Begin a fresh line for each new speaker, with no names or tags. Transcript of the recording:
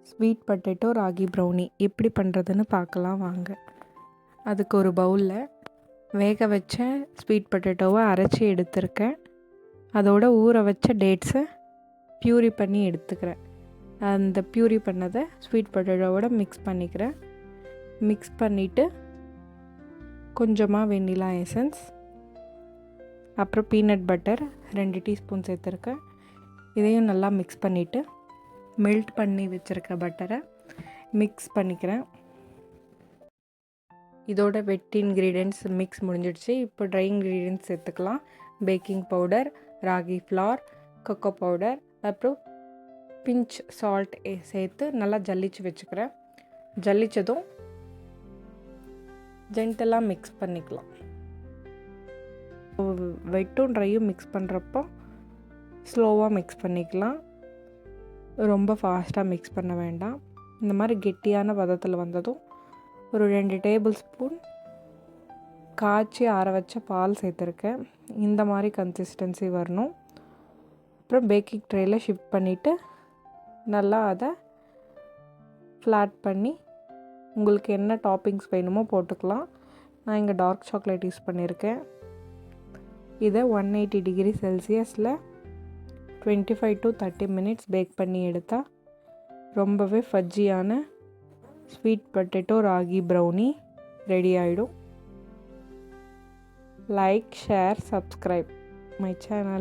Sweet potato ragi brownie எப்படி பண்ணுறதுன்னு பார்க்கலாம் வாங்க. அதுக்கு ஒரு பவுலில் வேக வச்ச ஸ்வீட் பொட்டேட்டோவை அரைச்சி எடுத்துருக்கேன். அதோட ஊற வச்ச டேட்ஸை ப்யூரி பண்ணி எடுத்துக்கிறேன். அந்த ப்யூரி பண்ணதை ஸ்வீட் பொட்டேட்டோவோட மிக்ஸ் பண்ணிக்கிறேன். மிக்ஸ் பண்ணிவிட்டு கொஞ்சமாக வெண்ணிலா எசன்ஸ், அப்புறம் பீனட் பட்டர் 2 டீஸ்பூன் சேர்த்துருக்கேன். இதையும் நல்லா மிக்ஸ் பண்ணிவிட்டு மெல்ட் பண்ணி வச்சுருக்க பட்டரை மிக்ஸ் பண்ணிக்கிறேன். இதோட வெட் இன்க்ரீடியன்ட்ஸ் மிக்ஸ் முடிஞ்சிடுச்சு. இப்போ ட்ரை இன்க்ரீடியன்ட்ஸ் சேர்த்துக்கலாம். Baking powder, ragi flour, cocoa powder, அப்புறம் பிஞ்ச் சால்ட் சேர்த்து நல்லா ஜல்லிச்சு வச்சுக்கிறேன். ஜல்லிச்சதும் ஜென்டலாக மிக்ஸ் பண்ணிக்கலாம். வெட்டும் ட்ரையும் மிக்ஸ் பண்ணுறப்போ ஸ்லோவாக மிக்ஸ் பண்ணிக்கலாம். ரொம்ப ஃபாஸ்ட்டாக மிக்ஸ் பண்ண வேண்டாம். இந்த மாதிரி கெட்டியான பதத்தில் வந்ததும் ஒரு 2 டேபிள் ஸ்பூன் காய்ச்சி ஆற வச்ச பால் சேர்த்துருக்கேன். இந்த மாதிரி கன்சிஸ்டன்சி வரணும். அப்புறம் பேக்கிங் ட்ரேயில் ஷிஃப்ட் பண்ணிவிட்டு நல்லா அதை ஃப்ளாட் பண்ணி உங்களுக்கு என்ன டாப்பிங்ஸ் வேணுமோ போட்டுக்கலாம். நான் இங்கே டார்க் சாக்லேட் யூஸ் பண்ணியிருக்கேன். இதை 180 டிகிரி செல்சியஸில் 25 to 30 மினிட்ஸ் பேக் பண்ணி எடுத்தால் ரொம்பவே ஃபஜ்ஜியான sweet potato ragi brownie ready ஆகிடும். Like, share, subscribe my channel.